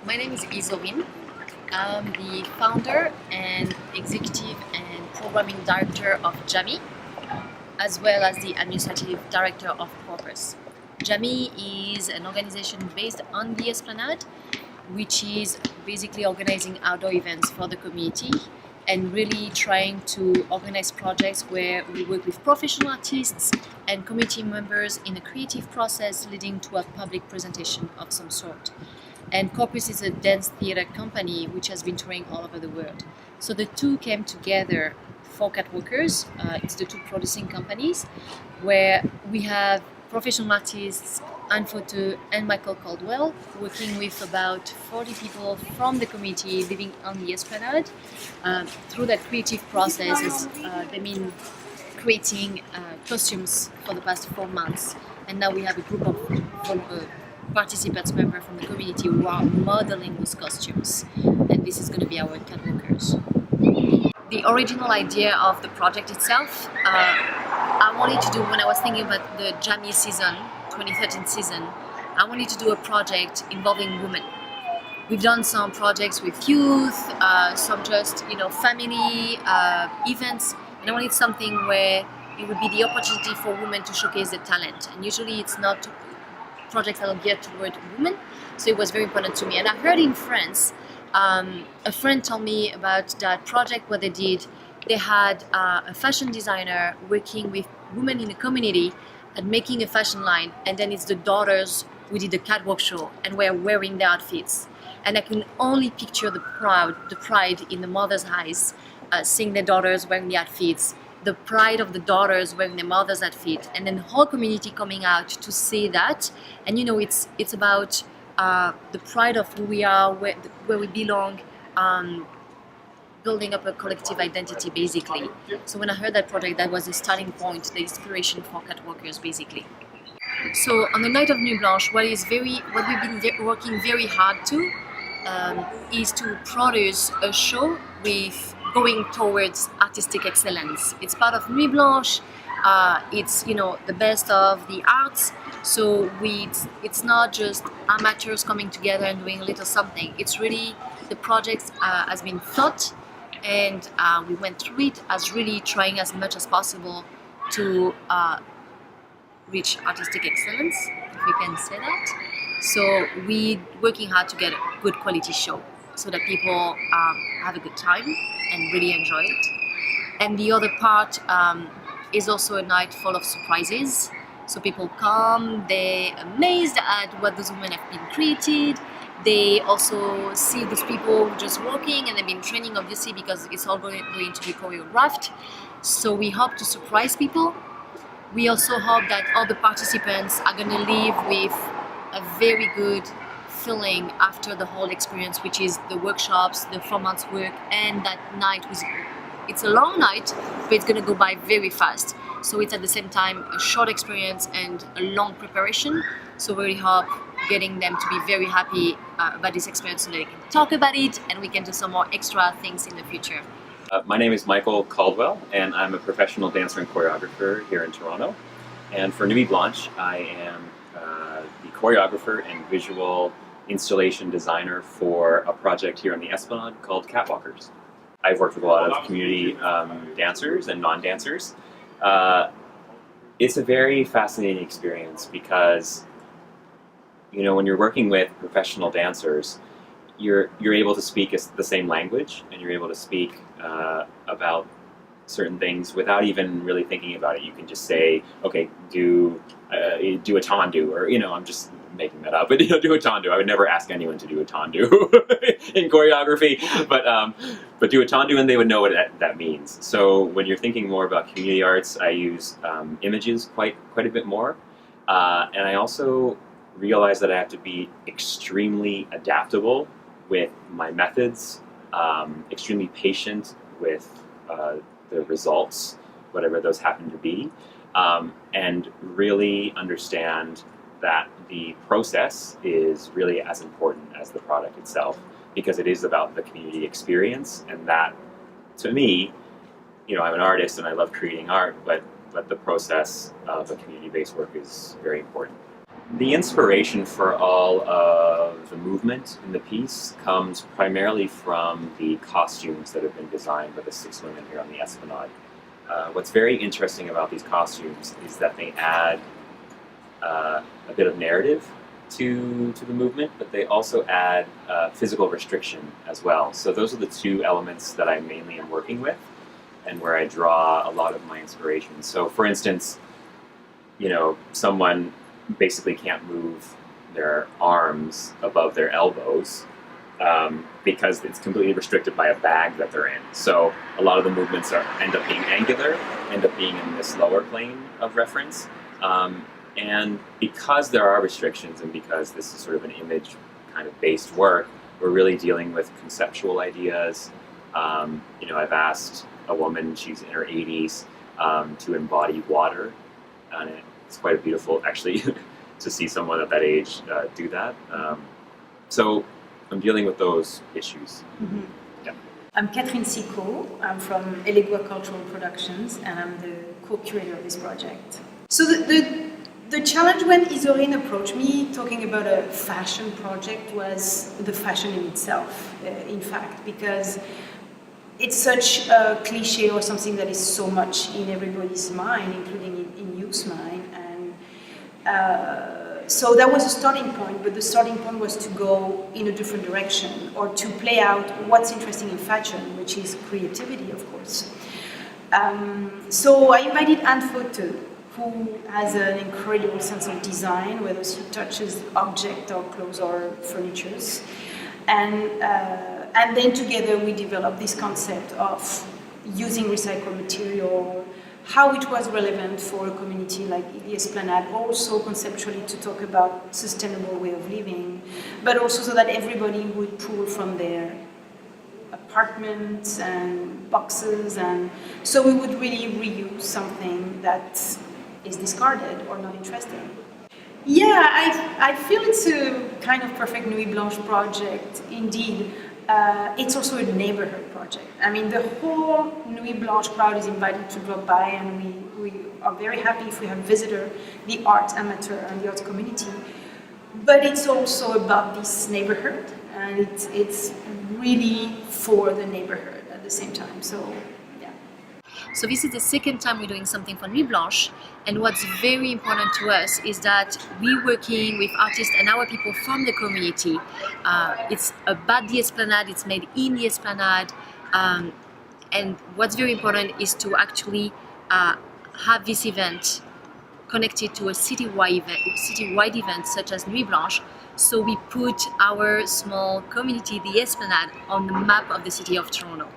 My name is Isolin. I'm the founder and executive and programming director of Jammy, as well as the administrative director of Catwalkers. Jammy is an organization based on the Esplanade, which is basically organizing outdoor events for the community and really trying to organize projects where we work with professional artists and community members in a creative process leading to a public presentation of some sort. And Corpus is a dance theater company which has been touring all over the world. So the two came together for Catwalkers. It's the two producing companies where we have professional artists, Anne Photo and Michael Caldwell, working with about 40 people from the community living on the Esplanade. Through that creative process, they've been creating costumes for the past 4 months. And now we have a group of participants, members from the community who are modeling those costumes. And this is going to be our Catwalkers. The original idea of the project itself, I wanted to do, when I was thinking about the Jammy season, 2013 season, I wanted to do a project involving women. We've done some projects with youth, some just, family events, and I wanted something where it would be the opportunity for women to showcase their talent. And usually it's not projects that are geared toward women, so it was very important to me. And I heard in France, a friend told me about that project where they had a fashion designer working with women in the community and making a fashion line, and then it's the daughters who did the catwalk show and were wearing their outfits. And I can only picture the pride in the mother's eyes, seeing their daughters wearing the outfits, the pride of the daughters wearing their mother's outfit, and then the whole community coming out to see that. And it's about the pride of who we are, where we belong, building up a collective identity basically. So when I heard that project, that was the starting point, the inspiration for Catwalkers basically. So on the night of Nuit Blanche, what we've been working very hard to is to produce a show with going towards artistic excellence. It's part of Nuit Blanche. It's the best of the arts. So it's not just amateurs coming together and doing a little something. It's really the project has been thought, and we went through it as really trying as much as possible to reach artistic excellence, if we can say that. So we working hard to get a good quality show so that people have a good time and really enjoy it. And the other part is also a night full of surprises. So people come, they're amazed at what those women have been created. They also see those people just walking, and they've been training obviously because it's all going to be choreographed. So we hope to surprise people. We also hope that all the participants are going to leave with a very good feeling after the whole experience, which is the workshops, the 4 months work, and that night it's a long night, but it's going to go by very fast. So it's at the same time a short experience and a long preparation. So we really hope getting them to be very happy about this experience so that they can talk about it and we can do some more extra things in the future. My name is Michael Caldwell, and I'm a professional dancer and choreographer here in Toronto. And for Nuit Blanche, I am the choreographer and visual installation designer for a project here on the Esplanade called Catwalkers. I've worked with a lot of community dancers and non-dancers. It's a very fascinating experience because, when you're working with professional dancers, you're able to speak the same language, and you're able to speak about certain things without even really thinking about it. You can just say, okay, do a tendu, or I'm just making that up, but do a tendu. I would never ask anyone to do a tendu in choreography, but do a tendu, and they would know what that means. So when you're thinking more about community arts, I use images quite a bit more, and I also realize that I have to be extremely adaptable with my methods, extremely patient with the results, whatever those happen to be, and really understand that the process is really as important as the product itself, because it is about the community experience, and that, to me, I'm an artist and I love creating art, but the process of a community-based work is very important. The inspiration for all of the movement in the piece comes primarily from the costumes that have been designed by the 6 women here on the Esplanade. What's very interesting about these costumes is that they add a bit of narrative to the movement, but they also add physical restriction as well. So those are the two elements that I mainly am working with and where I draw a lot of my inspiration. So for instance, someone basically can't move their arms above their elbows because it's completely restricted by a bag that they're in. So a lot of the movements end up being angular, end up being in this lower plane of reference. And because there are restrictions and because this is sort of an image kind of based work, we're really dealing with conceptual ideas. I've asked a woman, she's in her 80s, to embody water. And it's quite beautiful, actually, to see someone at that age do that. So I'm dealing with those issues. Mm-hmm. Yeah. I'm Catherine Sicot. I'm from Elegua Cultural Productions, and I'm the co-curator of this project. So the challenge when Isorine approached me talking about a fashion project was the fashion in itself, in fact, because it's such a cliche or something that is so much in everybody's mind, including in youth's mind. And so that was a starting point, but the starting point was to go in a different direction or to play out what's interesting in fashion, which is creativity, of course. So I invited Anne Fauteux, who has an incredible sense of design, whether she touches object or clothes or furnitures. And then together we developed this concept of using recycled material, how it was relevant for a community like the Esplanade, also conceptually to talk about sustainable way of living, but also so that everybody would pull from their apartments and boxes, and so we would really reuse something that is discarded or not interesting. Yeah, I feel it's a kind of perfect Nuit Blanche project, indeed. It's also a neighborhood project. I mean, the whole Nuit Blanche crowd is invited to drop by, and we are very happy if we have visitor, the art amateur and the arts community. But it's also about this neighborhood, and it's really for the neighborhood at the same time. So, yeah. So this is the second time we're doing something for Nuit Blanche, and what's very important to us is that we're working with artists and our people from the community. It's about the Esplanade, it's made in the Esplanade, and what's very important is to actually have this event connected to a citywide event such as Nuit Blanche. So we put our small community, the Esplanade, on the map of the city of Toronto.